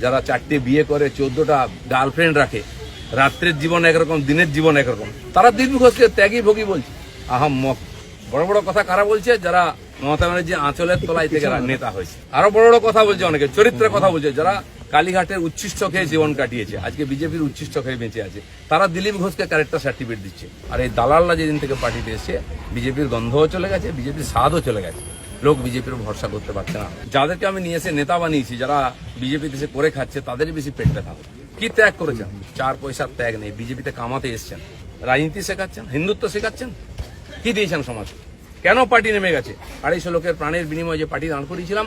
যারা 4টে বিয়ে করে 14টা গার্লফ্রেন্ড রাখে, রাত্রের জীবন একরকম দিনের জীবন একরকম, তারা দিলীপ ঘোষকে ত্যাগী ভোগী বলছে। আহাম্মক বড় বড় কথা কারা বলছে? যারা মমতা ব্যানার্জি আঁচলের তলায় থেকে নেতা হয়েছে। আরো বড় বড় কথা বলছে, অনেকে চরিত্রের কথা বলছে, যারা কালীঘাটের উচ্ছিষ্ট খেয়ে জীবন কাটিয়েছে, আজকে বিজেপির উচ্ছিষ্ট খেয়ে বেঁচে আছে, তারা দিলীপ ঘোষকে ক্যারেক্টার সার্টিফিকেট দিচ্ছে। আর এই দালালরা যেদিন থেকে পার্টিতে এসছে, বিজেপির গন্ধও চলে গেছে, বিজেপির স্বাদও চলে গেছে, লোক বিজেপির ভরসা করতে পারছে না। যাদেরকে আমি নিয়ে এসে নেতা বানিয়েছি, যারা বিজেপি দেশে করে খাচ্ছে, তাদেরই বেশি পেট ব্যথা। কি ত্যাগ করেছেন? 4 পয়সার ত্যাগ নেই। বিজেপিতে কামাতে এসছেন, রাজনীতি শেখাচ্ছেন, হিন্দুত্ব শেখাচ্ছেন। কি দিয়েছেন সমাজ? কেন পার্টি নেমে গেছে? 250 লোকের প্রাণের বিনিময়ে যে পার্টি দাঁড় করিয়েছিলাম,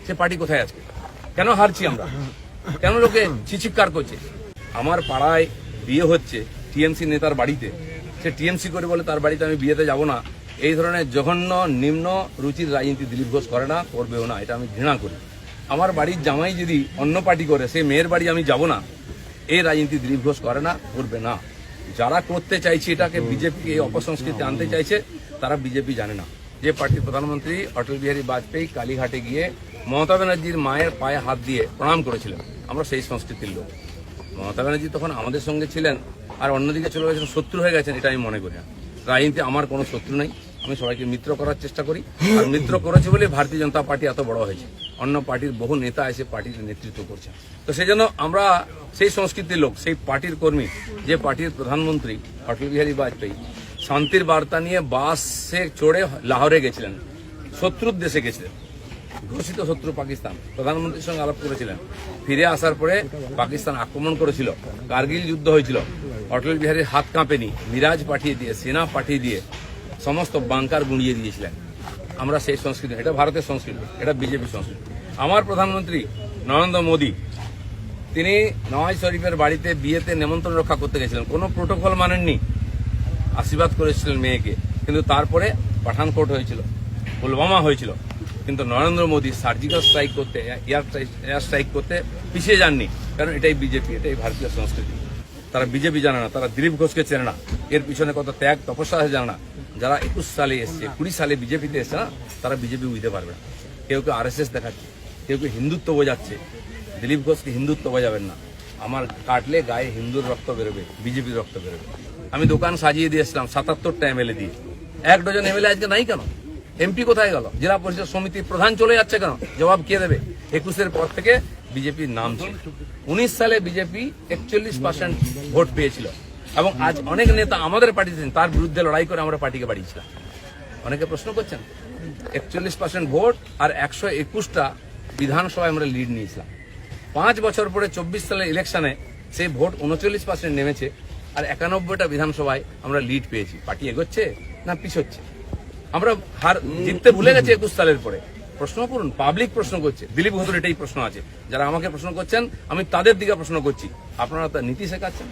সে পার্টি কোথায় আছে? কেন হারছি আমরা? কেন লোকে চিৎকার করছে? আমার পাড়ায় বিয়ে হচ্ছে টিএমসি নেতার বাড়িতে, সে টিএমসি করে বলে তার বাড়িতে আমি বিয়েতে যাব না। এই ধরনের জঘন্য নিম্ন রুচির রাজনীতি দিলীপ ঘোষ করে না, করবেও না। এটা আমি ঘৃণা করি। আমার বাড়ির জামাই যদি অন্য পার্টি করে, সেই মেয়ের বাড়ি আমি যাব না, এই রাজনীতি দিলীপ ঘোষ করে না, করবে না। যারা করতে চাইছে এটাকে, বিজেপি এই অপসংস্কৃতি আনতে চাইছে, তারা বিজেপি জানে না। যে পার্টির প্রধানমন্ত্রী অটল বিহারী বাজপেয়ী কালীঘাটে গিয়ে মমতা ব্যানার্জির মায়ের পায়ে হাত দিয়ে প্রণাম করেছিলেন, আমরা সেই সংস্কৃতির লোক। মমতা ব্যানার্জি তখন আমাদের সঙ্গে ছিলেন, আর অন্যদিকে চলে গেছেন, শত্রু হয়ে গেছেন, এটা আমি মনে করি না। রাজনীতি আমার কোনো শত্রু নেই, আমি সবাইকে মিত্র করার চেষ্টা করি। আর মিত্র করেছে বলে ভারতীয় জনতা পার্টি এত বড় হয়েছে। অন্য পার্টির বহু নেতা এসে পার্টির নেতৃত্ব করছেন। তো সেই জন্য আমরা সেই সংস্কৃতির লোক, সেই পার্টির কর্মী, যে পার্টির প্রধানমন্ত্রী অটল বিহারী বাজপেয়ী শান্তির বার্তা নিয়ে বাসে চড়ে লাহোরে গেছিলেন, শত্রুর দেশে গেছিলেন, ঘোষিত শত্রু পাকিস্তান, প্রধানমন্ত্রীর সঙ্গে আলাপ করেছিলেন। ফিরে আসার পরে পাকিস্তান আক্রমণ করেছিল, কার্গিল যুদ্ধ হয়েছিল, অটল বিহারীর হাত কাঁপেনি, মিরাজ পাঠিয়ে দিয়ে, সেনা পাঠিয়ে দিয়ে সমস্ত বাংকার গুঁড়িয়ে দিয়েছিলেন। আমরা সেই সংস্কৃতি, এটা ভারতের সংস্কৃতি, এটা বিজেপি সংস্কৃতি। আমার প্রধানমন্ত্রী নরেন্দ্র মোদী, তিনি নওয়াজ শরীফের বাড়িতে বিয়েতে নেমন্ত্রণ রক্ষা করতে গেছিলেন, কোনো প্রোটোকল মানেননি, আশীর্বাদ করেছিলেন মেয়েকে। কিন্তু তারপরে পাঠানকোট হয়েছিল, পুলওয়ামা হয়েছিল, কিন্তু নরেন্দ্র মোদী সার্জিক্যাল স্ট্রাইক করতে, এয়ার স্ট্রাইক করতে পিছিয়ে যাননি। কারণ এটাই বিজেপি, এটাই ভারতীয় সংস্কৃতি। তারা বিজেপি জানে না, তারা দিলীপ ঘোষকে চেনে না, এর পিছনে কত ত্যাগ তপস্যা আছে জানে না। যারা 21 সালে এসছে, 20 সালে বিজেপিতে এসছে না, তারা বিজেপি বুঝতে পারবে না। কেউ কেউ RSS দেখাচ্ছে, কেউ কেউ হিন্দুত্ব বোঝাচ্ছে। দিলীপ ঘোষকে হিন্দুত্ব বোঝাবেন না। আমার কাটলে গায়ে হিন্দুর রক্ত বেরোবে, বিজেপির রক্ত বেরোবে। আমি দোকান সাজিয়ে দিয়েছিলাম 77টা MLA দিয়ে, 1 ডজন MLA আজকে নাই কেন? এমপি কোথায় গেল? জেলা পরিষদ সমিতির প্রধান চলে যাচ্ছে কেন? জবাব কে দেবে? 21-এর পর থেকে বিজেপির নাম ছিল। 19 সালে বিজেপি 41% ভোট পেয়েছিল, এবং আজ অনেক নেতা আমাদের পার্টিতে তার বিরুদ্ধে লড়াই করে আমরা পার্টিকে বাড়িয়েছিলাম। অনেকে প্রশ্ন করছেন, 41% ভোট আর 121টা বিধানসভায় আমরা লিড নিয়েছিলাম। 5 বছর পরে 24 সালের ইলেকশনে সেই ভোট 39% নেমেছে, আর 91টা বিধানসভায় আমরা লিড পেয়েছি। পার্টি এগোচ্ছে না পিছোচ্ছে? আমরা হার জিততে ভুলে গেছি 21 সালের পরে। প্রশ্ন করুন, পাবলিক প্রশ্ন করছে, দিলীপ ঘোষের এটাই প্রশ্ন আছে। যারা আমাকে প্রশ্ন করছেন, আমি তাদের দিকে প্রশ্ন করছি, আপনারা তার নীতি শেখাচ্ছেন।